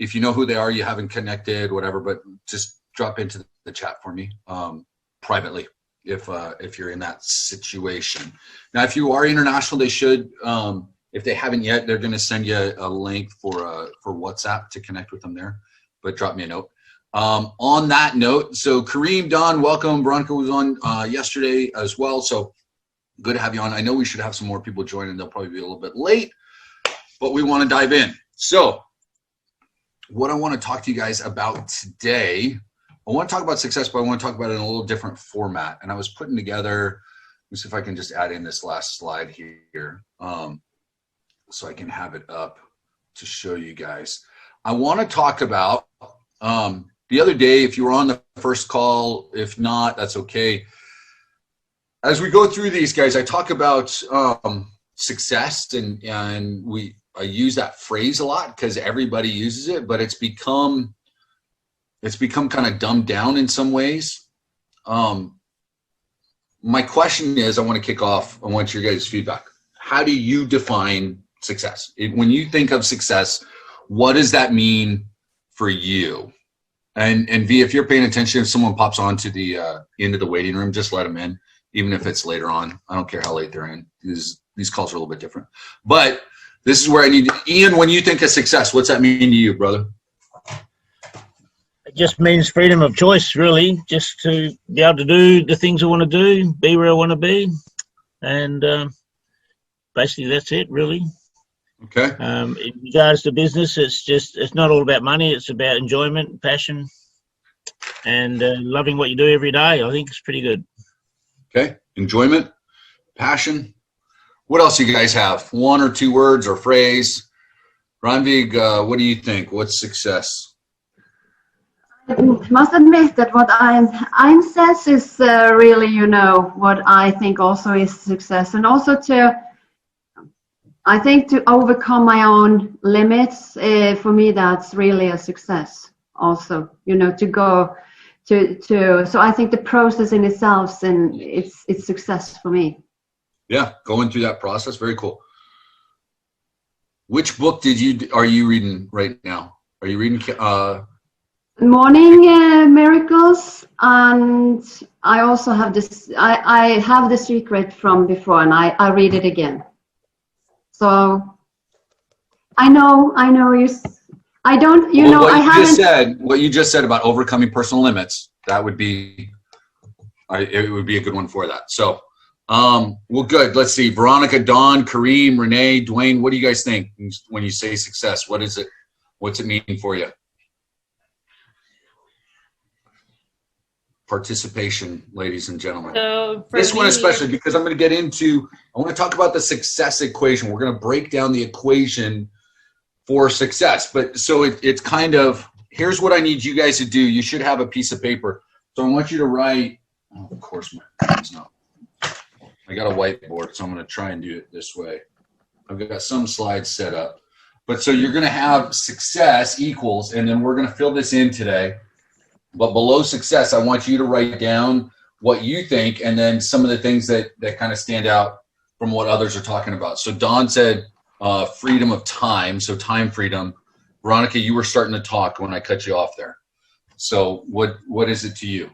if you know who they are, you haven't connected, whatever, but just drop into the chat for me privately if you're in that situation. Now, if you are international, they should, if they haven't yet, they're going to send you a link for WhatsApp to connect with them there, but drop me a note. On that note, so Kareem, Don, welcome. Veronica was on yesterday as well, so good to have you on. I know we should have some more people joining. They'll probably be a little bit late, but we want to dive in. So what I want to talk to you guys about today, I want to talk about success, but I want to talk about it in a little different format. And I was putting together, let me see if I can just add in this last slide here so I can have it up to show you guys. I want to talk about the other day, if you were on the first call, if not, that's okay. As we go through these guys, I talk about success and I use that phrase a lot because everybody uses it, but it's become kind of dumbed down in some ways. My question is, I want to kick off, I want your guys' feedback. How do you define success? When you think of success, what does that mean for you? And V, if you're paying attention, if someone pops onto the into the waiting room, just let them in, even if it's later on. I don't care how late they're in. These calls are a little bit different. But this is where I need Ian, when you think of success, what's that mean to you, brother? It just means freedom of choice, really. Just to be able to do the things I want to do, be where I want to be. And basically that's it, really. Okay. In regards to business, it's not all about money. It's about enjoyment, passion, and loving what you do every day. I think it's pretty good. Okay. Enjoyment, passion. What else do you guys have? One or two words or phrase? Ranvig, what do you think? What's success? I must admit that what I'm says is really, what I think also is success. And also I think to overcome my own limits, for me, that's really a success also, to go so I think the process in itself, and it's success for me. Yeah, going through that process, very cool. Which book are you reading right now? Are you reading Morning Miracles, and I also have this. I have The Secret from before, and I read it again. So I know you. I don't. What you just said about overcoming personal limits. That would be. It would be a good one for that. So. Well, good. Let's see. Veronica, Dawn, Kareem, Renee, Dwayne, what do you guys think when you say success? What is it? What's it mean for you? Participation, ladies and gentlemen. So this one especially, because I'm going to I want to talk about the success equation. We're going to break down the equation for success. But so it's kind of, here's what I need you guys to do. You should have a piece of paper. So I want you to write, of course, it's not. I got a whiteboard, so I'm going to try and do it this way. I've got some slides set up. But so you're going to have success equals, and then we're going to fill this in today. But below success, I want you to write down what you think and then some of the things that kind of stand out from what others are talking about. So Don said freedom of time, so time freedom. Veronica, you were starting to talk when I cut you off there. So what is it to you?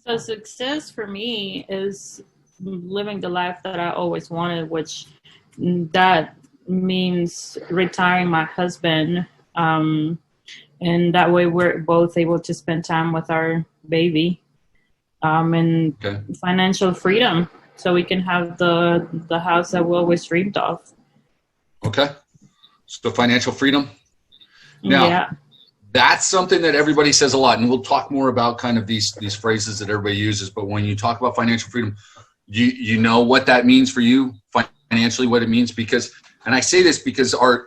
So success for me is living the life that I always wanted, which that means retiring my husband, and that way we're both able to spend time with our baby, and financial freedom, so we can have the house that we always dreamed of. Okay, so financial freedom. Now, yeah. That's something that everybody says a lot, and we'll talk more about kind of these phrases that everybody uses. But when you talk about financial freedom, you know what that means for you financially, what it means, because, and I say this because our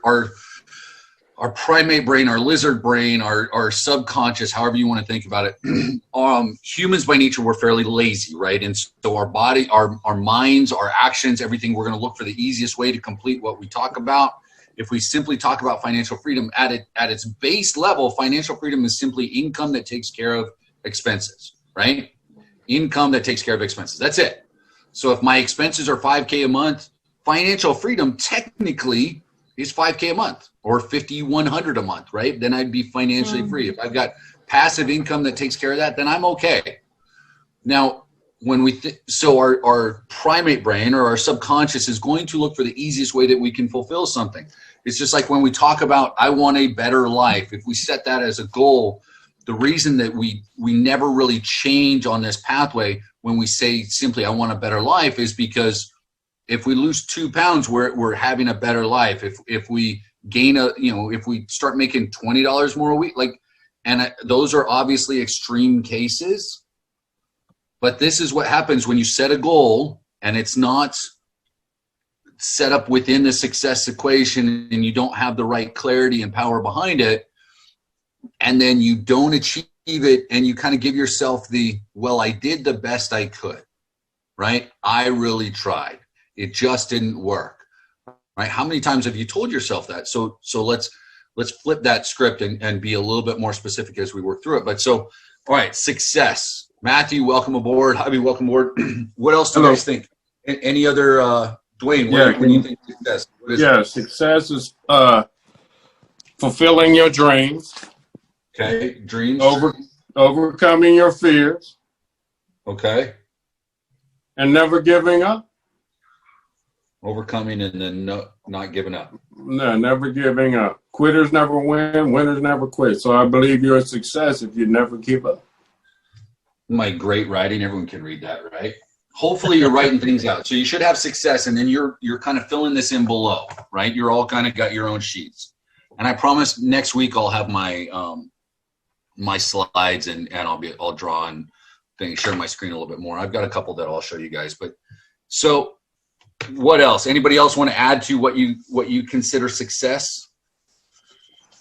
primate brain, our lizard brain, our subconscious, however you want to think about it, humans by nature, we're fairly lazy, right? And so our body, our minds, our actions, everything, we're going to look for the easiest way to complete what we talk about. If we simply talk about financial freedom at its base level, financial freedom is simply income that takes care of expenses, right? Income that takes care of expenses. That's it. So if my expenses are $5K a month, financial freedom technically is 5K a month or 5,100 a month, right? Then I'd be financially free. If I've got passive income that takes care of that, then I'm okay. Now, when we so our primate brain or our subconscious is going to look for the easiest way that we can fulfill something. It's just like when we talk about, I want a better life. If we set that as a goal, the reason that we never really change on this pathway when we say simply, I want a better life, is because if we lose 2 pounds, we're having a better life. If we gain if we start making $20 more a week, those are obviously extreme cases. But this is what happens when you set a goal and it's not set up within the success equation and you don't have the right clarity and power behind it, and then you don't achieve it and you kind of give yourself well, I did the best I could, right? I really tried. It just didn't work, right? How many times have you told yourself that? So let's flip that script and be a little bit more specific as we work through it. But all right, success. Matthew, welcome aboard. Javi, welcome aboard. What else do you guys think? Any other, Dwayne, what do you think success? Success is fulfilling your dreams. Okay, dreams. Overcoming your fears. Okay. And never giving up. Overcoming and then not giving up. No, never giving up. Quitters never win, winners never quit. So I believe you're a success if you never give up. My great writing, everyone can read that, right? Hopefully you're writing things out. So you should have success, and then you're kind of filling this in below, right? You're all kind of got your own sheets. And I promise next week I'll have my my slides and I'll draw and share my screen a little bit more. I've got a couple that I'll show you guys. But so what else? Anybody else want to add to what you consider success?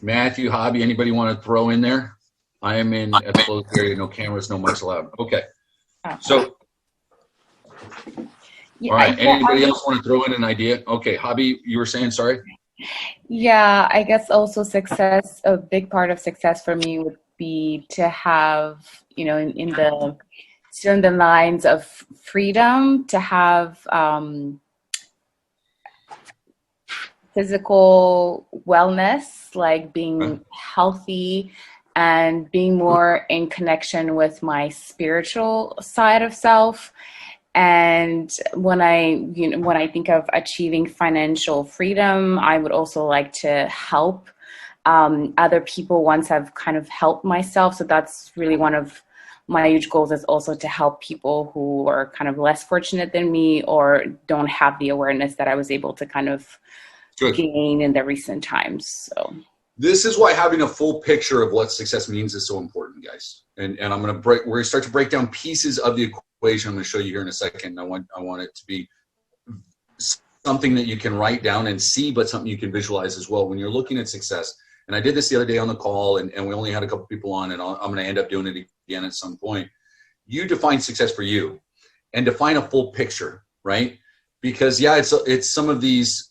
Matthew, Hobby, anybody want to throw in there? I am in a closed area, no cameras, no mics allowed. Okay. So, all right. Anybody else want to throw in an idea? Okay. Hobby, you were saying, sorry? Yeah, I guess also success, a big part of success for me would be to have, still in the lines of freedom, to have physical wellness, like being healthy and being more in connection with my spiritual side of self. And when I think of achieving financial freedom, I would also like to help other people once I've kind of helped myself. So that's really one of my huge goals, is also to help people who are kind of less fortunate than me or don't have the awareness that I was able to kind of gain in the recent times. So this is why having a full picture of what success means is so important, guys. And I'm we're going to start to break down pieces of the equation. I'm going to show you here in a second. I want it to be something that you can write down and see, but something you can visualize as well when you're looking at success. And I did this the other day on the call, and we only had a couple people on, and I'm going to end up doing it again at some point. You define success for you and define a full picture, right? Because it's some of these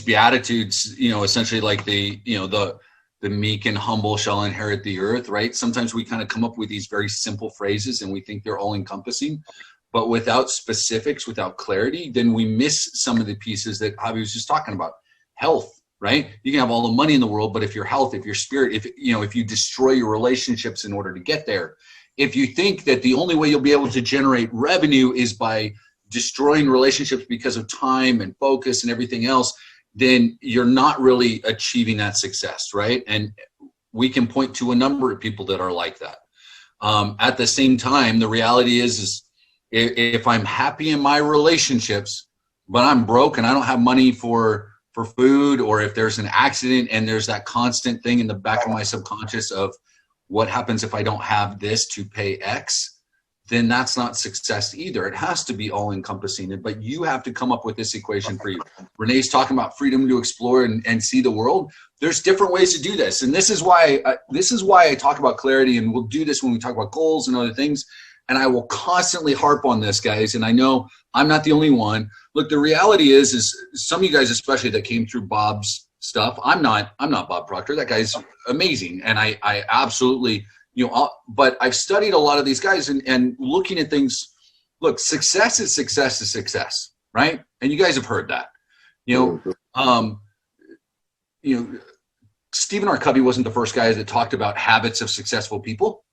beatitudes, essentially like the meek and humble shall inherit the earth, right? Sometimes we kind of come up with these very simple phrases and we think they're all encompassing, but without specifics, without clarity, then we miss some of the pieces that Javi was just talking about. Health, right? You can have all the money in the world, but if your health, if your spirit, if you destroy your relationships in order to get there, if you think that the only way you'll be able to generate revenue is by destroying relationships because of time and focus and everything else, then you're not really achieving that success, right? And we can point to a number of people that are like that. At the same time, the reality is if I'm happy in my relationships, but I'm broke and I don't have money for food, or if there's an accident and there's that constant thing in the back of my subconscious of what happens if I don't have this to pay X, then that's not success either. It has to be all encompassing, but you have to come up with this equation for you. Renee's talking about freedom to explore and see the world. There's different ways to do this. And this is why I talk about clarity, and we'll do this when we talk about goals and other things. And I will constantly harp on this, guys. And I know I'm not the only one. Look, the reality is some of you guys, especially that came through Bob's stuff. I'm not Bob Proctor. That guy's amazing. And I absolutely, but I've studied a lot of these guys and looking at things. Look, success is success, right? And you guys have heard that. You know, Stephen R. Covey wasn't the first guy that talked about habits of successful people.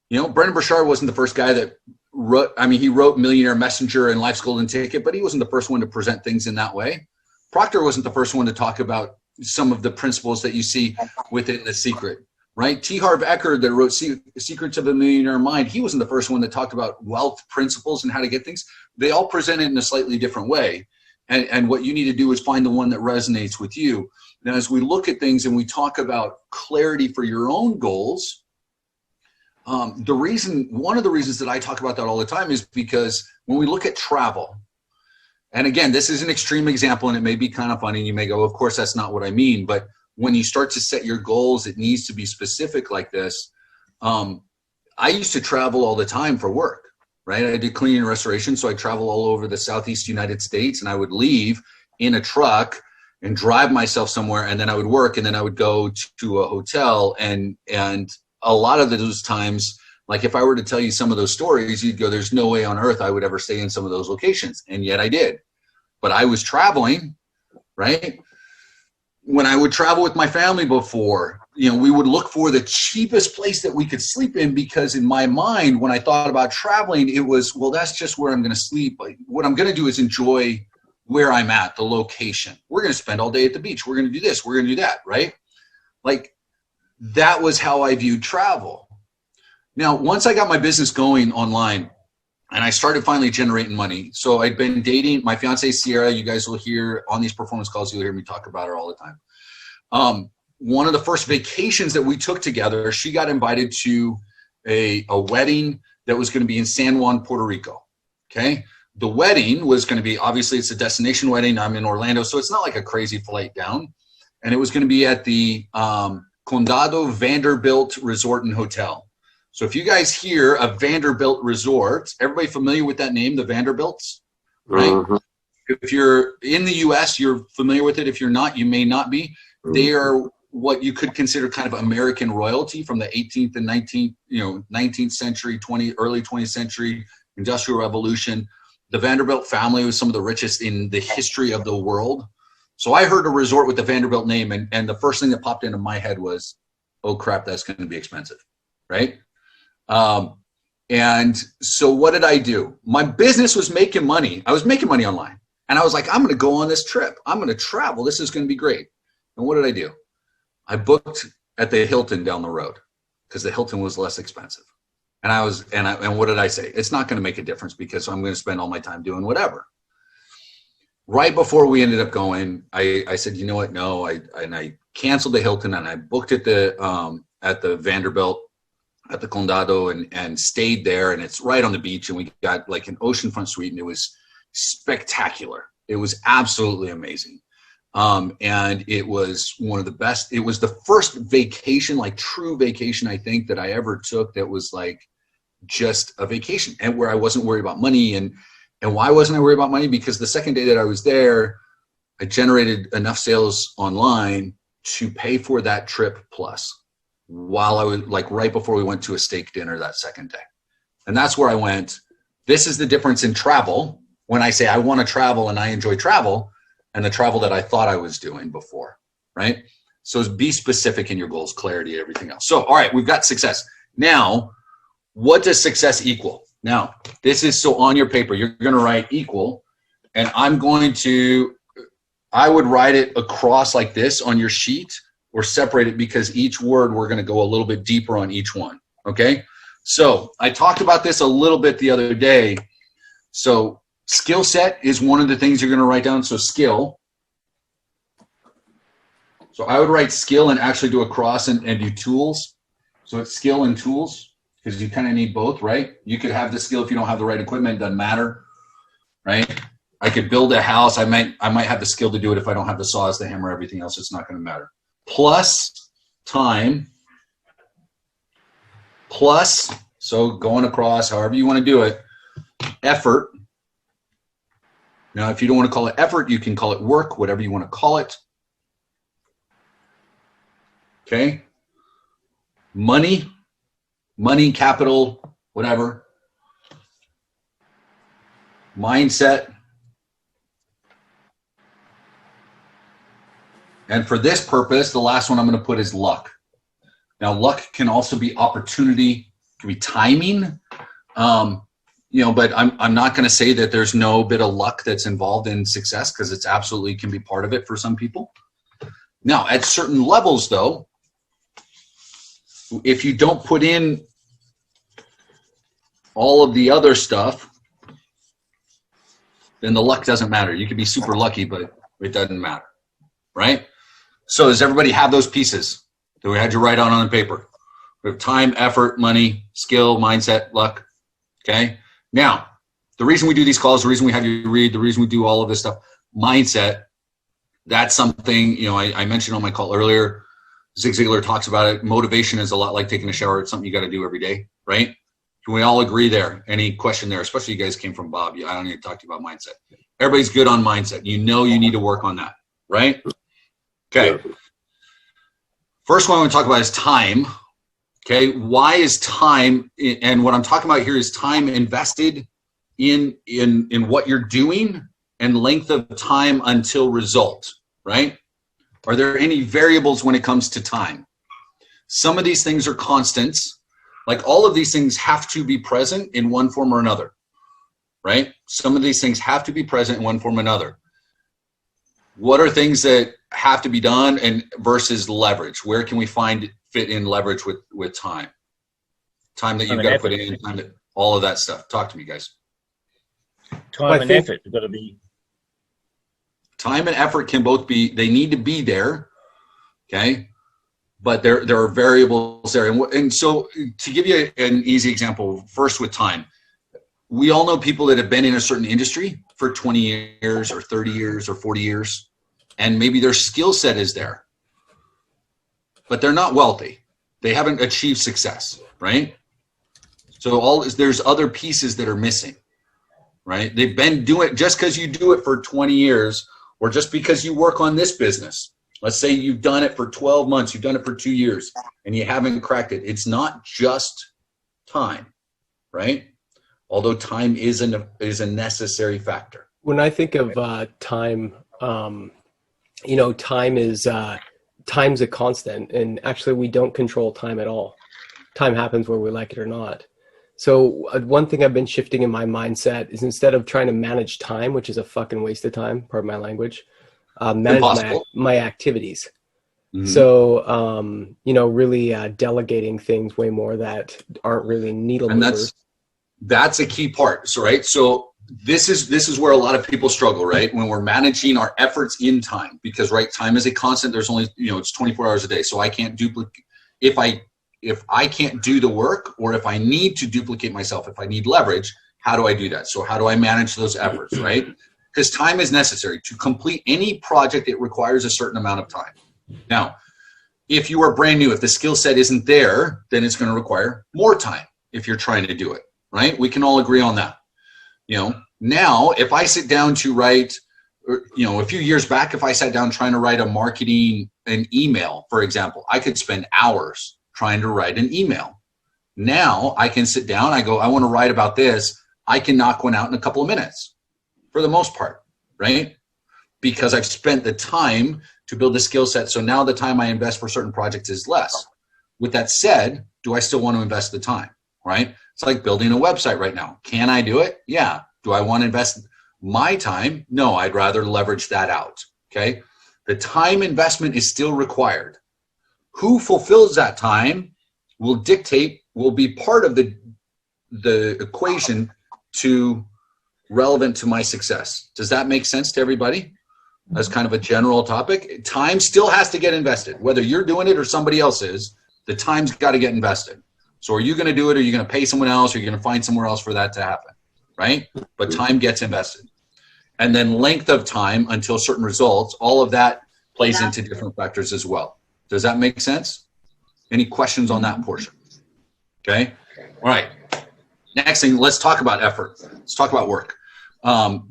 You know, Brendan Burchard wasn't the first guy that wrote, I mean, he wrote Millionaire Messenger and Life's Golden Ticket, but he wasn't the first one to present things in that way. Proctor wasn't the first one to talk about some of the principles that you see within The Secret, right? T. Harv Eker that wrote Secrets of a Millionaire Mind, he wasn't the first one that talked about wealth principles and how to get things. They all present it in a slightly different way. And what you need to do is find the one that resonates with you. Now, as we look at things and we talk about clarity for your own goals, one of the reasons that I talk about that all the time is because when we look at travel, and again, this is an extreme example and it may be kind of funny and you may go, of course, that's not what I mean. But when you start to set your goals, it needs to be specific like this. I used to travel all the time for work, right? I did cleaning and restoration. So I travel all over the Southeast United States, and I would leave in a truck and drive myself somewhere, and then I would work, and then I would go to a hotel. And a lot of those times, like if I were to tell you some of those stories, you'd go, there's no way on earth I would ever stay in some of those locations. And yet I did. But I was traveling, right? When I would travel with my family before, you know, we would look for the cheapest place that we could sleep in, because in my mind, when I thought about traveling, it was, well, that's just where I'm going to sleep. Like, what I'm going to do is enjoy where I'm at, the location. We're going to spend all day at the beach. We're going to do this. We're going to do that, right? Like, that was how I viewed travel. Now, once I got my business going online and I started finally generating money, so I'd been dating my fiance, Sierra. You guys will hear on these performance calls, you'll hear me talk about her all the time. One of the first vacations that we took together, she got invited to a wedding that was going to be in San Juan, Puerto Rico. Okay. The wedding was going to be, obviously it's a destination wedding. I'm in Orlando, so it's not like a crazy flight down. And it was going to be at the Condado Vanderbilt Resort and Hotel. So if you guys hear a Vanderbilt Resort, everybody familiar with that name, the Vanderbilts, right? Mm-hmm. If you're in the U.S., you're familiar with it. If you're not, you may not be. Mm-hmm. They are what you could consider kind of American royalty from the 18th and 19th century, early 20th century, Industrial Revolution. The Vanderbilt family was some of the richest in the history of the world. So I heard a resort with the Vanderbilt name, and the first thing that popped into my head was, oh crap, that's going to be expensive, right? And so what did I do? My business was making money. I was making money online. And I was like, I'm going to go on this trip. I'm going to travel. This is going to be great. And what did I do? I booked at the Hilton down the road because the Hilton was less expensive. And what did I say? It's not going to make a difference because I'm going to spend all my time doing whatever. Right before we ended up going, I said, you know what? No, I canceled the Hilton and I booked at the Vanderbilt at the Condado and stayed there. And it's right on the beach, and we got like an oceanfront suite, and it was spectacular. It was absolutely amazing. And it was one of the best. It was the first vacation, like true vacation, I think, that I ever took that was like just a vacation, and where I wasn't worried about money. And why wasn't I worried about money? Because the second day that I was there, I generated enough sales online to pay for that trip plus, while I was like right before we went to a steak dinner that second day. And that's where I went. This is the difference in travel. When I say I want to travel and I enjoy travel, and the travel that I thought I was doing before, right? So be specific in your goals, clarity, everything else. So, all right, we've got success. Now, what does success equal? Now, this is so on your paper, you're going to write equal, and I would write it across like this on your sheet, or separate it, because each word we're going to go a little bit deeper on each one, okay? So I talked about this a little bit the other day. So skill set is one of the things you're going to write down. So skill. So I would write skill and actually do a cross and do tools. So it's skill and tools, because you kind of need both, right? You could have the skill if you don't have the right equipment, it doesn't matter, right? I could build a house. I might have the skill to do it if I don't have the saws, the hammer, everything else. It's not going to matter. Plus time, plus, so going across, however you want to do it, effort. Now, if you don't want to call it effort, you can call it work, whatever you want to call it. Okay. Money, capital, whatever. Mindset. And for this purpose, the last one I'm going to put is luck. Now, luck can also be opportunity, can be timing. But I'm not going to say that there's no bit of luck that's involved in success, because it's absolutely can be part of it for some people. Now, at certain levels, though, if you don't put in all of the other stuff, then the luck doesn't matter. You could be super lucky, but it doesn't matter, right? So does everybody have those pieces that we had you write on the paper? We have time, effort, money, skill, mindset, luck, okay? Now, the reason we do these calls, the reason we have you read, the reason we do all of this stuff, mindset, that's something, I mentioned on my call earlier. Zig Ziglar talks about it. Motivation is a lot like taking a shower. It's something you got to do every day, right? Can we all agree there? Any question there? Especially you guys came from Bob. I don't need to talk to you about mindset. Everybody's good on mindset. You need to work on that, right? Okay. First one I want to talk about is time. Okay. Why is time, and what I'm talking about here is time invested in what you're doing and length of time until result, right? Are there any variables when it comes to time? Some of these things are constants. Like all of these things have to be present in one form or another, right? Some of these things have to be present in one form or another. What are things that have to be done and versus leverage? Where can we fit in leverage with time? Time that you've got to put in, time that, all of that stuff. Talk to me, guys. Time and effort have got to be. Time and effort can both be, they need to be there, okay? But there are variables there. And so to give you an easy example, first with time, we all know people that have been in a certain industry for 20 years or 30 years or 40 years, and maybe their skill set is there, but they're not wealthy. They haven't achieved success, right? So there's other pieces that are missing, right? They've been doing it just because you do it for 20 years or just because you work on this business. Let's say you've done it for 12 months, you've done it for 2 years, and you haven't cracked it. It's not just time, right? Although time is a necessary factor. When I think of time, time is time's a constant, and actually we don't control time at all. Time happens whether we like it or not. So one thing I've been shifting in my mindset is instead of trying to manage time, which is a fucking waste of time, pardon my language, manage my activities. Mm-hmm. So, really delegating things way more that aren't really needle movers. That's a key part. So, right. So this is where a lot of people struggle, right? When we're managing our efforts in time, because right, time is a constant. There's only, it's 24 hours a day. So I can't duplicate if I can't do the work, or if I need to duplicate myself, if I need leverage, how do I do that? So how do I manage those efforts, right? Because time is necessary. To complete any project, it requires a certain amount of time. Now, if you are brand new, if the skill set isn't there, then it's going to require more time if you're trying to do it, right? We can all agree on that. Now, if I sit down to write, a few years back, if I sat down trying to write an email, for example, I could spend hours trying to write an email. Now I can sit down, I want to write about this. I can knock one out in a couple of minutes for the most part, right? Because I've spent the time to build the skill set. So now the time I invest for certain projects is less. With that said, do I still want to invest the time, right? It's like building a website right now. Can I do it? Yeah. Do I want to invest my time? No, I'd rather leverage that out, okay? The time investment is still required. Who fulfills that time will be part of the equation to relevant to my success. Does that make sense to everybody? As kind of a general topic. Time still has to get invested. Whether you're doing it or somebody else is, the time's got to get invested. So are you going to do it, or are you going to pay someone else, or are you going to find somewhere else for that to happen, right? But time gets invested. And then length of time until certain results, all of that plays into different factors as well. Does that make sense? Any questions on that portion? Okay. All right. Next thing, let's talk about effort. Let's talk about work.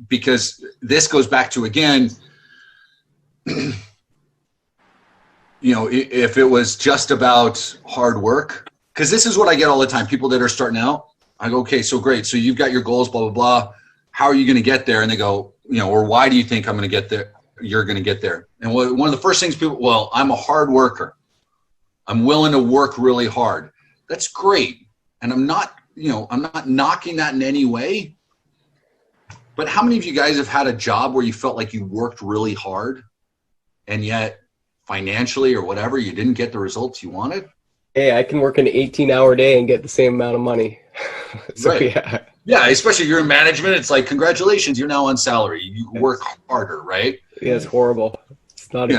Because this goes back to, again, if it was just about hard work, because this is what I get all the time. People that are starting out, I go, okay, so great. So you've got your goals, blah, blah, blah. How are you going to get there? And they go, or why do you think I'm going to get there? you're going to get there. And one of the first things people, well, I'm a hard worker. I'm willing to work really hard. That's great. And I'm not knocking that in any way. But how many of you guys have had a job where you felt like you worked really hard and yet financially or whatever, you didn't get the results you wanted? Hey, I can work an 18-hour day and get the same amount of money. So, right. Yeah. Yeah, especially if you're in management. It's like, congratulations, you're now on salary. You work harder, right? Yeah, it's horrible. It's not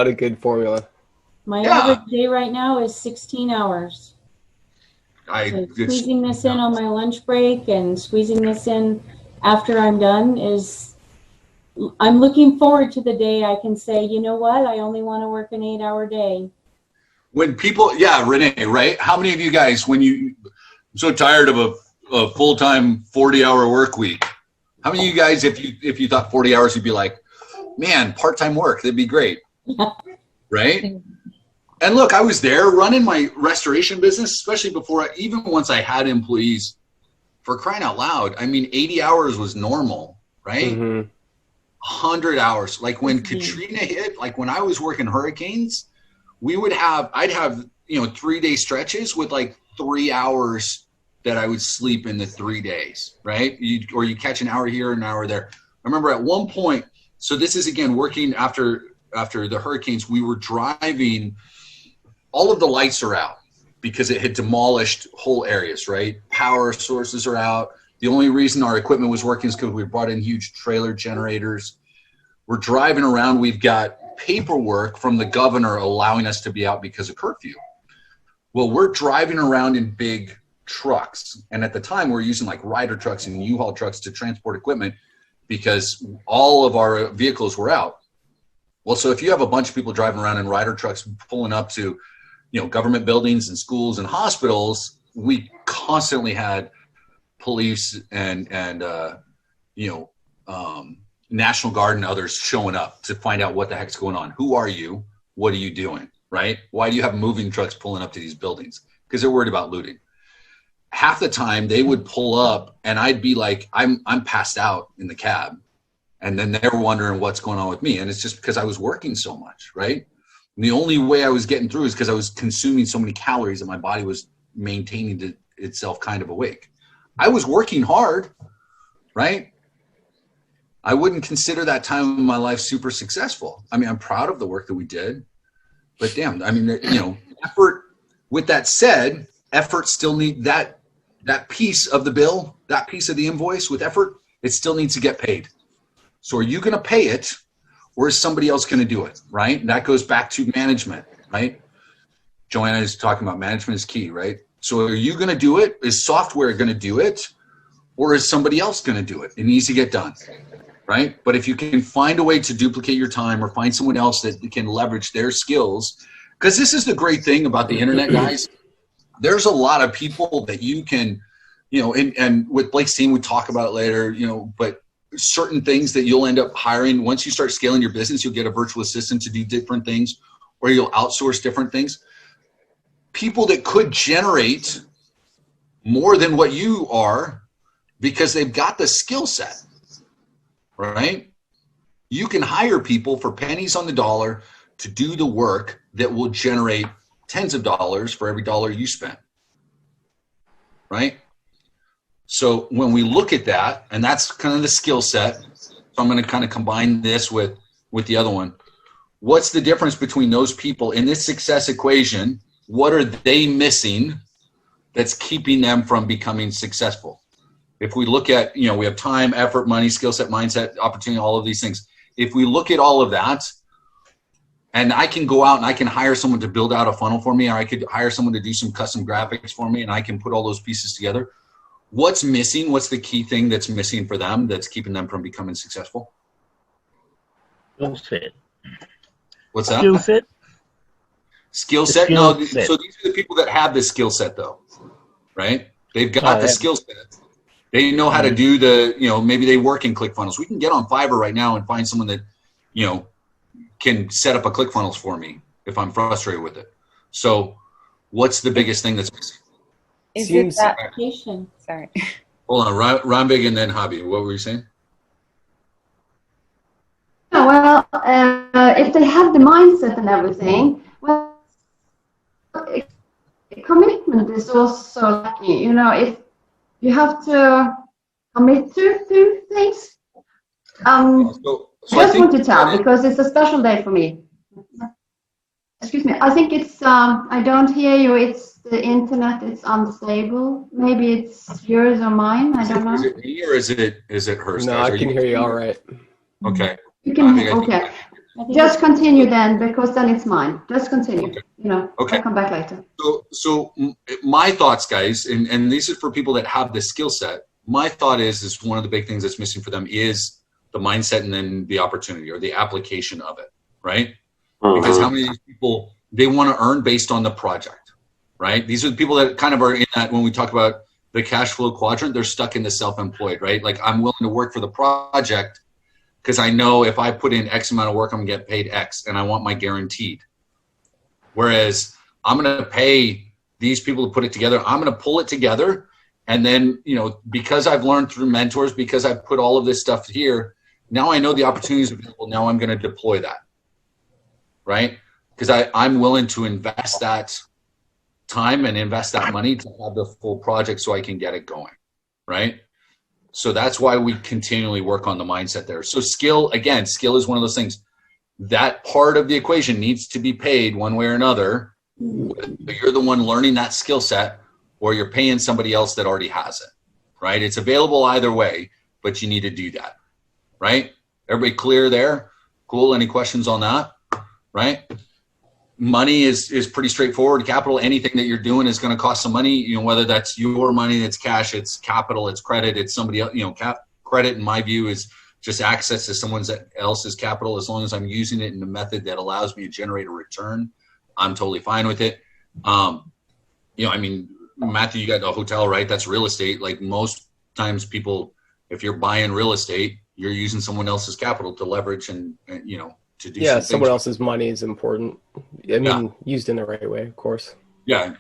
a good formula. My average day right now is 16 hours. So squeezing this in on my lunch break and squeezing this in after I'm done I'm looking forward to the day I can say, you know what, I only want to work an 8-hour day. When people, Renee, right? How many of you guys, I'm so tired of a full-time 40-hour work week. How many of you guys, if you thought 40 hours, you'd be like, man, part-time work, that'd be great. Right? And look, I was there running my restoration business, especially even once I had employees, for crying out loud. I mean, 80 hours was normal, right? 100 hours. Like when Katrina hit, like when I was working hurricanes, I'd have 3-day stretches with like 3 hours that I would sleep in the 3 days, right? You catch an hour here, an hour there. I remember at one point, so this is again working after the hurricanes, we were driving, all of the lights are out because it had demolished whole areas, right? Power sources are out. The only reason our equipment was working is because we brought in huge trailer generators. We're driving around. We've got paperwork from the governor allowing us to be out because of curfew. Well, we're driving around in big trucks. And at the time, we're using like Ryder trucks and U-Haul trucks to transport equipment because all of our vehicles were out. Well, so if you have a bunch of people driving around in Ryder trucks pulling up to, government buildings and schools and hospitals, we constantly had police and National Guard and others showing up to find out what the heck's going on. Who are you? What are you doing? Right? Why do you have moving trucks pulling up to these buildings? Because they're worried about looting. Half the time they would pull up and I'd be like, I'm passed out in the cab. And then they were wondering what's going on with me. And it's just because I was working so much, right? And the only way I was getting through is because I was consuming so many calories that my body was maintaining itself kind of awake. I was working hard, right? I wouldn't consider that time in my life super successful. I mean, I'm proud of the work that we did, but damn, I mean, effort. With that said, effort still need that piece of the bill, that piece of the invoice with effort, it still needs to get paid. So are you going to pay it or is somebody else going to do it, right? And that goes back to management, right? Joanna is talking about management is key, right? So are you going to do it? Is software going to do it or is somebody else going to do it? It needs to get done, right? But if you can find a way to duplicate your time or find someone else that can leverage their skills, because this is the great thing about the internet, guys. There's a lot of people that you can, and with Blake's team, we talk about it later, but certain things that you'll end up hiring. Once you start scaling your business, you'll get a virtual assistant to do different things, or you'll outsource different things. People that could generate more than what you are because they've got the skill set, right? You can hire people for pennies on the dollar to do the work that will generate tens of dollars for every dollar you spend, right? So when we look at that, and that's kind of the skill set, so I'm going to kind of combine this with the other one. What's the difference between those people in this success equation? What are they missing that's keeping them from becoming successful? If we look at, we have time, effort, money, skill set, mindset, opportunity, all of these things. If we look at all of that, and I can go out and I can hire someone to build out a funnel for me, or I could hire someone to do some custom graphics for me, and I can put all those pieces together. What's missing? What's the key thing that's missing for them that's keeping them from becoming successful? Skill set. What's that? Skill set. Skill set? No, so these are the people that have the skill set, though, right? They've got the skill set. They know how to do maybe they work in ClickFunnels. We can get on Fiverr right now and find someone that, can set up a ClickFunnels for me if I'm frustrated with it. So what's the biggest thing that's missing? Is it that application? Sorry. Hold on, Rambig and then Hobby. What were you saying? Yeah, well, if they have the mindset and everything, well, commitment is also like, you know, if you have to commit to things. So Just want to tell, because it's a special day for me. Excuse me, I think it's, I don't hear you, it's the internet, it's unstable. Maybe it's yours or mine, I don't know. Is it me or is it hers? No, guys? I can hear you all right. Okay. You can, okay. Just continue then, because then it's mine. Just continue. Okay. You know, Okay. I'll come back later. So my thoughts, guys, and these are for people that have the skill set. My thought is one of the big things that's missing for them is the mindset and then the opportunity or the application of it, right? Because how many of these people, they want to earn based on the project, right? These are the people that kind of are in that, when we talk about the cash flow quadrant, they're stuck in the self-employed, right? Like, I'm willing to work for the project because I know if I put in X amount of work, I'm gonna get paid X, and I want my guaranteed. Whereas I'm gonna pay these people to put it together. I'm gonna pull it together, and then, you know, because I've learned through mentors, because I've put all of this stuff here, now I know the opportunities available. Now I'm gonna deploy that, right? Because I'm willing to invest that time and invest that money to have the full project so I can get it going, right? So that's why we continually work on the mindset there. So skill, again, skill is one of those things. That part of the equation needs to be paid one way or another. You're the one learning that skill set, or you're paying somebody else that already has it, right? It's available either way, but you need to do that, right? Everybody clear there? Cool. Any questions on that? Right? Money is pretty straightforward. Capital, anything that you're doing is going to cost some money, you know, whether that's your money, it's cash, it's capital, it's credit, it's somebody else, you know, credit in my view is just access to someone else's capital. As long as I'm using it in a method that allows me to generate a return, I'm totally fine with it. You know, I mean, Matthew, you got a hotel, right? That's real estate. Like, most times people, if you're buying real estate, you're using someone else's capital to leverage and you know, to do someone else's money is important. I mean, used in the right way, of course. Yeah.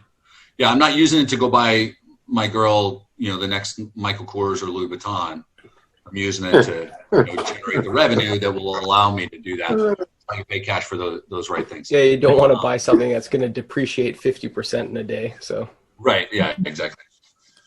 I'm not using it to go buy my girl, you know, the next Michael Kors or Louis Vuitton. I'm using it to, you know, generate the revenue that will allow me to do that. I can pay cash for those right things. Yeah, you don't want to buy something that's going to depreciate 50% in a day. So. Right. Yeah. Exactly.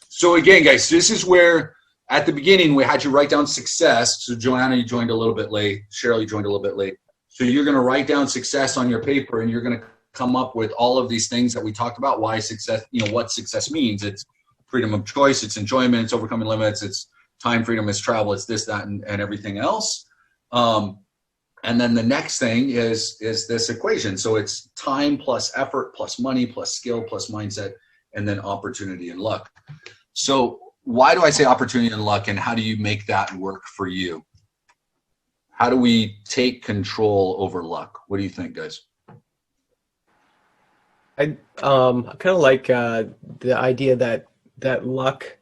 So again, guys, this is where at the beginning we had you write down success. So Joanna, you joined a little bit late. Cheryl, you joined a little bit late. So you're going to write down success on your paper, and you're going to come up with all of these things that we talked about, why success, you know, what success means. It's freedom of choice, it's enjoyment, it's overcoming limits, it's time freedom, it's travel, it's this, that, and everything else. And then the next thing is this equation. So it's time plus effort plus money plus skill plus mindset, and then opportunity and luck. So why do I say opportunity and luck, and how do you make that work for you? How do we take control over luck? What do you think, guys? I kind of like the idea that luck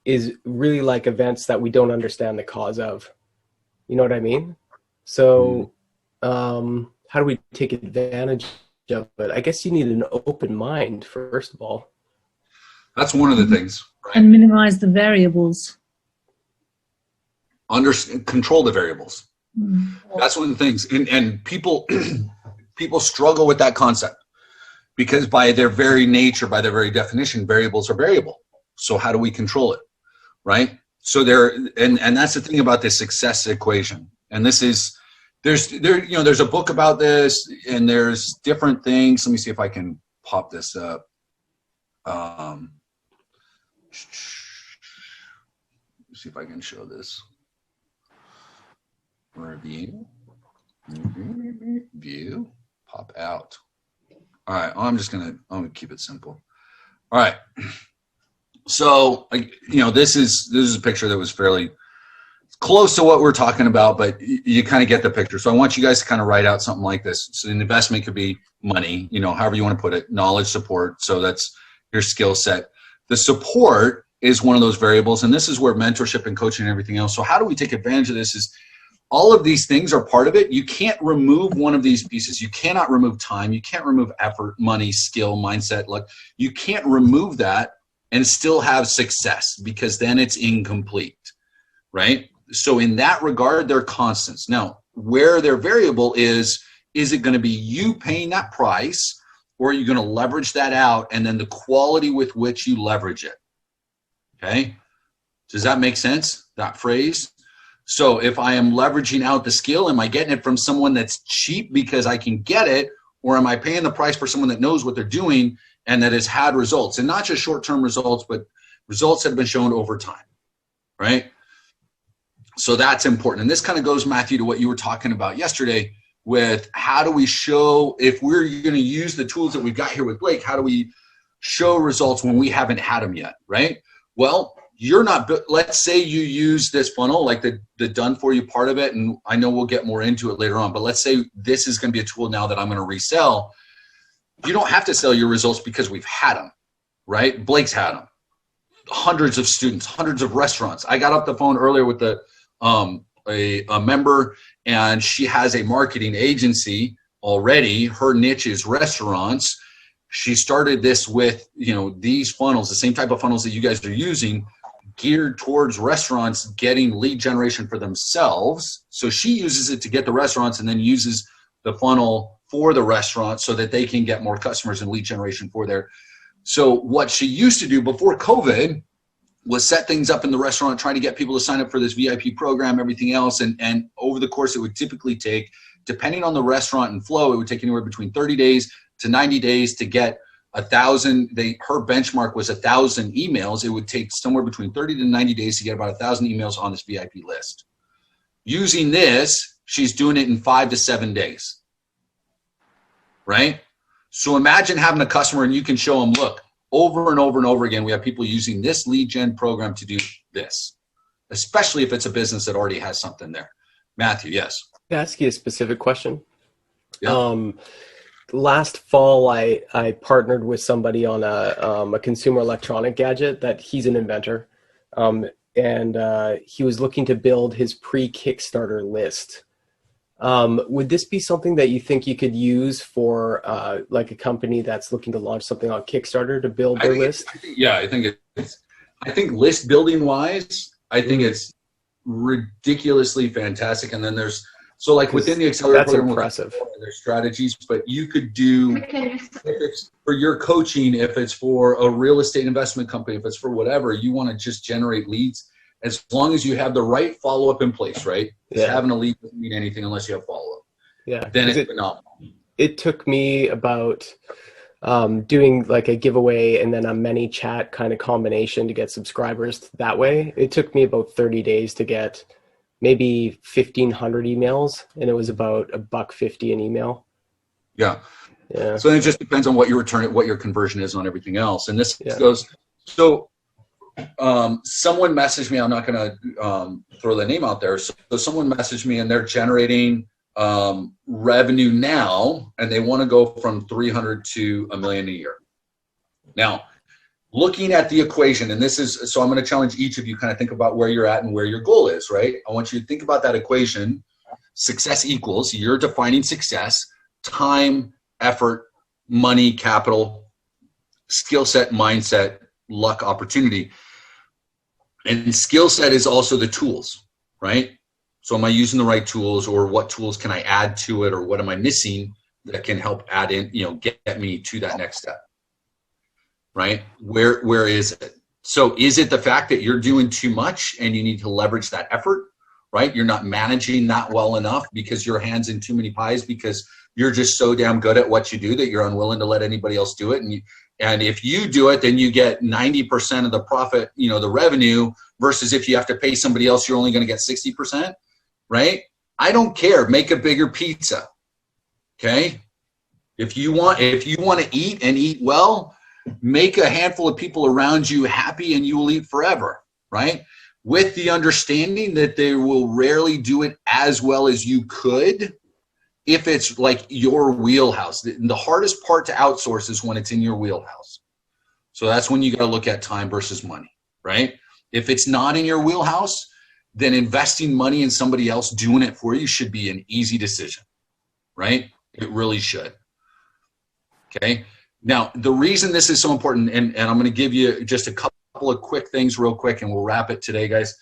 is really like events that we don't understand the cause of. You know what I mean? So how do we take advantage of it? I guess you need an open mind, first of all. That's one of the things. Right? And minimize the variables. Control the variables. That's one of the things. And people people struggle with that concept, because by their very nature, by their very definition, variables are variable. So how do we control it? Right? So and that's the thing about this success equation. And this is, there's a book about this, and there's different things. Let me see if I can pop this up. See if I can show this. Review, view, pop out. All right, I'm gonna keep it simple. All right, so this is a picture that was fairly close to what we're talking about, but you kind of get the picture. So I want you guys to kind of write out something like this. So an investment could be money, however you want to put it, knowledge, support. So that's your skill set. The support is one of those variables, and this is where mentorship and coaching and everything else. So how do we take advantage of this? Is all of these things are part of it. You can't remove one of these pieces. You cannot remove time. You can't remove effort, money, skill, mindset, luck. You can't remove that and still have success, because then it's incomplete, right? So in that regard, they're constants. Now, where their variable is it going to be you paying that price, or are you going to leverage that out, and then the quality with which you leverage it? Okay. Does that make sense, that phrase? So if I am leveraging out the skill, am I getting it from someone that's cheap because I can get it, or am I paying the price for someone that knows what they're doing and that has had results, and not just short-term results, but results that have been shown over time, right? So that's important. And this kind of goes, Matthew, to what you were talking about yesterday with how do we show, if we're going to use the tools that we've got here with Blake, how do we show results when we haven't had them yet, right? Well, you're not, let's say you use this funnel, like the done for you part of it, and I know we'll get more into it later on, but let's say this is going to be a tool now that I'm going to resell. You don't have to sell your results because we've had them, right? Blake's had them. Hundreds of students, hundreds of restaurants. I got off the phone earlier with a member, and she has a marketing agency already. Her niche is restaurants. She started this with, these funnels, the same type of funnels that you guys are using, geared towards restaurants getting lead generation for themselves. So she uses it to get the restaurants, and then uses the funnel for the restaurants so that they can get more customers and lead generation for their. So what she used to do before COVID was set things up in the restaurant, trying to get people to sign up for this VIP program, everything else. And over the course, it would typically take, depending on the restaurant and flow, it would take anywhere between 30 days to 90 days to get 1,000. Her benchmark was 1,000 emails. It would take somewhere between 30 to 90 days to get about 1,000 emails on this VIP list. Using this, she's doing it in 5 to 7 days, right? So imagine having a customer and you can show them, look, over and over and over again, we have people using this lead gen program to do this, especially if it's a business that already has something there. Matthew, yes. Can I ask you a specific question? Yeah. Last fall, I partnered with somebody on a consumer electronic gadget that he's an inventor. And he was looking to build his pre-Kickstarter list. Would this be something that you think you could use for like a company that's looking to launch something on Kickstarter to build their list? I think list building wise, I think it's ridiculously fantastic. And then there's, so like within the accelerator program, impressive. There's strategies, but you could do, if it's for your coaching, if it's for a real estate investment company, if it's for whatever, you want to just generate leads. As long as you have the right follow-up in place, right? Yeah. Having a lead doesn't mean anything unless you have follow-up. Yeah. Then it's phenomenal. It took me about doing like a giveaway and then a ManyChat kind of combination to get subscribers that way. It took me about 30 days to get maybe 1,500 emails, and it was about $1.50 an email. Yeah. Yeah. So it just depends on what your return, what your conversion is on everything else. And this goes, so someone messaged me, I'm not going to throw the name out there. So someone messaged me and they're generating revenue now, and they want to go from 300 to $1 million a year. Now, looking at the equation, and this is, so I'm going to challenge each of you, kind of think about where you're at and where your goal is, right? I want you to think about that equation. Success equals, you're defining success, time, effort, money, capital, skill set, mindset, luck, opportunity. And skill set is also the tools, right? So am I using the right tools, or what tools can I add to it, or what am I missing that can help add in, get me to that next step, right? Where is it? So is it the fact that you're doing too much and you need to leverage that effort, right? You're not managing that well enough because your hand's in too many pies, because you're just so damn good at what you do that you're unwilling to let anybody else do it. And if you do it, then you get 90% of the profit, the revenue, versus if you have to pay somebody else, you're only going to get 60%, right? I don't care. Make a bigger pizza. Okay. If you want to eat and eat well, make a handful of people around you happy and you will eat forever, right? With the understanding that they will rarely do it as well as you could if it's like your wheelhouse. The hardest part to outsource is when it's in your wheelhouse. So that's when you got to look at time versus money, right? If it's not in your wheelhouse, then investing money in somebody else doing it for you should be an easy decision, right? It really should. Okay. Now, the reason this is so important, and I'm going to give you just a couple of quick things real quick, and we'll wrap it today, guys.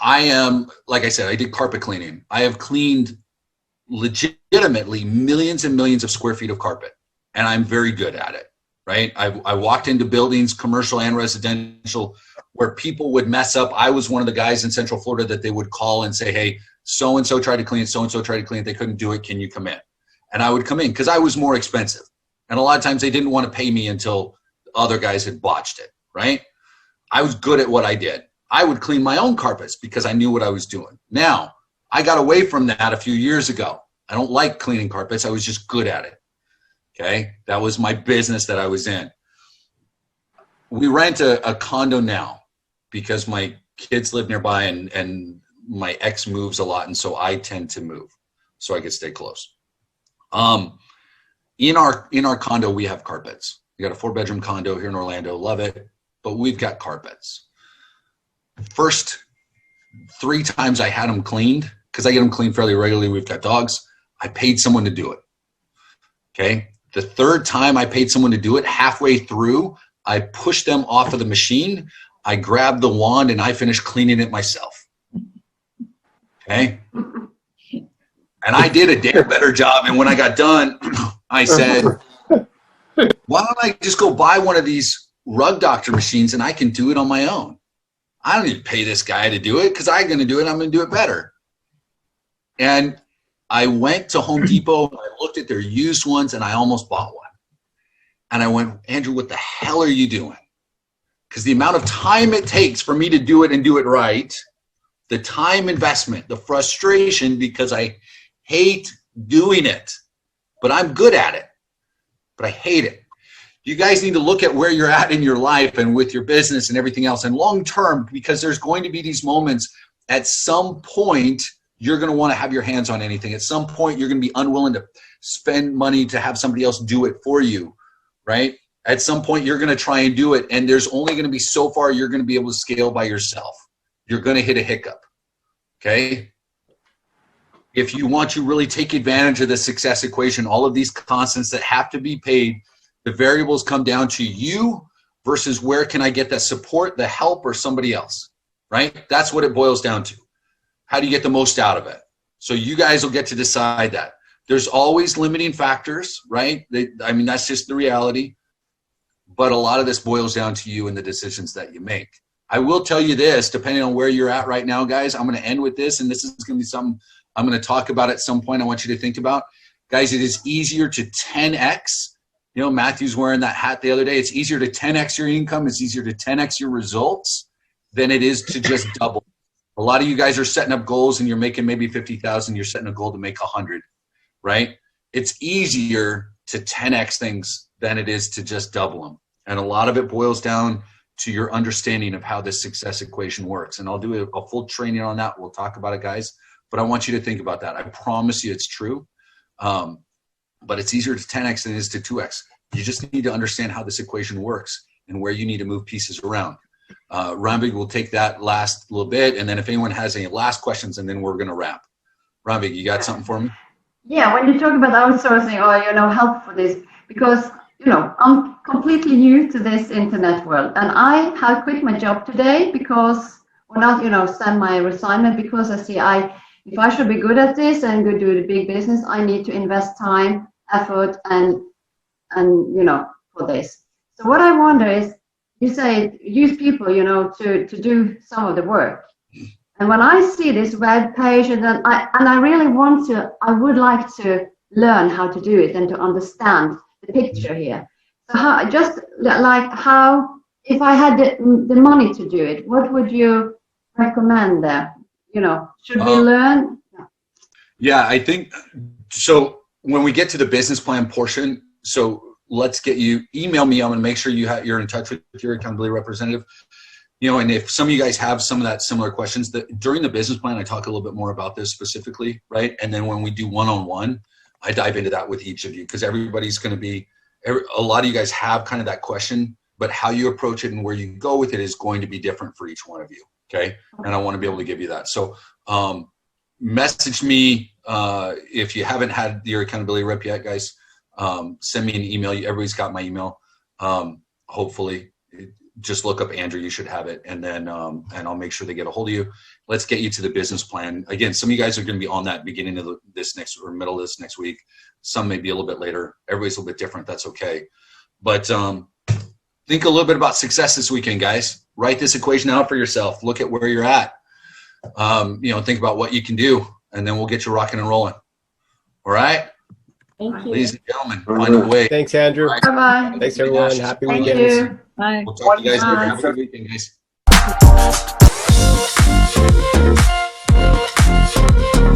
I am, like I said, I did carpet cleaning. I have cleaned legitimately millions and millions of square feet of carpet, and I'm very good at it, right? I walked into buildings, commercial and residential, where people would mess up. I was one of the guys in Central Florida that they would call and say, hey, so-and-so tried to clean it, so-and-so tried to clean it, they couldn't do it, can you come in? And I would come in because I was more expensive. And a lot of times they didn't want to pay me until other guys had botched it, right? I was good at what I did. I would clean my own carpets because I knew what I was doing. Now, I got away from that a few years ago. I don't like cleaning carpets. I was just good at it. Okay? That was my business that I was in. We rent a condo now because my kids live nearby and my ex moves a lot, and so I tend to move so I can stay close. In our condo, we have carpets. We got a 4-bedroom condo here in Orlando. Love it. But we've got carpets. First 3 times I had them cleaned, because I get them cleaned fairly regularly. We've got dogs. I paid someone to do it. Okay. The 3rd time I paid someone to do it, halfway through, I pushed them off of the machine. I grabbed the wand and I finished cleaning it myself. Okay. And I did a damn better job. And when I got done, I said, why don't I just go buy one of these Rug Doctor machines and I can do it on my own? I don't need to pay this guy to do it because I'm going to do it. I'm going to do it better. And I went to Home Depot and I looked at their used ones and I almost bought one. And I went, Andrew, what the hell are you doing? Because the amount of time it takes for me to do it and do it right, the time investment, the frustration, because I hate doing it, but I'm good at it, but I hate it. You guys need to look at where you're at in your life and with your business and everything else, and long term, because there's going to be these moments at some point you're going to want to have your hands on anything. At some point you're going to be unwilling to spend money to have somebody else do it for you, right? At some point you're going to try and do it, and there's only going to be so far you're going to be able to scale by yourself. You're going to hit a hiccup, okay? If you want to really take advantage of the success equation, all of these constants that have to be paid, the variables come down to you versus where can I get that support, the help, or somebody else, right? That's what it boils down to. How do you get the most out of it? So you guys will get to decide that. There's always limiting factors, right? I mean, that's just the reality. But a lot of this boils down to you and the decisions that you make. I will tell you this, depending on where you're at right now, guys, I'm going to end with this, and this is going to be something I'm going to talk about at some point. I want you to think about. Guys, it is easier to 10x. You know, Matthew's wearing that hat the other day. It's easier to 10x your income. It's easier to 10x your results than it is to just double. A lot of you guys are setting up goals and you're making maybe 50,000. You're setting a goal to make 100, right? It's easier to 10x things than it is to just double them. And a lot of it boils down to your understanding of how this success equation works. And I'll do a full training on that. We'll talk about it, guys. But I want you to think about that. I promise you it's true. But it's easier to 10x than it is to 2x. You just need to understand how this equation works and where you need to move pieces around. Rambig will take that last little bit, and then if anyone has any last questions, and then we're going to wrap. Rambig, you got something for me? Yeah, when you talk about outsourcing or, help for this, because, I'm completely new to this internet world, and I have quit my job today because, or not, send my resignment because I see if I should be good at this and go do the big business, I need to invest time, effort, and for this. So what I wonder is, you say use people, to do some of the work. And when I see this web page, and I really I would like to learn how to do it and to understand the picture here. So how, if I had the money to do it, what would you recommend there? Should we learn? Yeah, I think so. When we get to the business plan portion, so let's get you, email me. I'm going to make sure you're in touch with your accountability representative. And if some of you guys have some of that similar questions, during the business plan, I talk a little bit more about this specifically, right? And then when we do one-on-one, I dive into that with each of you, because everybody's going to be, a lot of you guys have kind of that question, but how you approach it and where you go with it is going to be different for each one of you, okay? And I want to be able to give you that. So message me if you haven't had your accountability rep yet, guys. Send me an email. Everybody's got my email, hopefully. just look up Andrew. You should have it, and then and I'll make sure they get a hold of you. Let's get you to the business plan. Again, some of you guys are going to be on that beginning of this next or middle of this next week. Some may be a little bit later. Everybody's a little bit different. That's okay. But think a little bit about success this weekend, guys. Write this equation out for yourself. Look at where you're at. Think about what you can do, and then we'll get you rocking and rolling. All right? Thank you. Ladies and gentlemen, find a way. Thanks, Andrew. Right. Bye-bye. Thanks, everyone. Happy Thank weekends. you. Bye. We'll talk to you guys later. Bye. Have a good weekend, guys.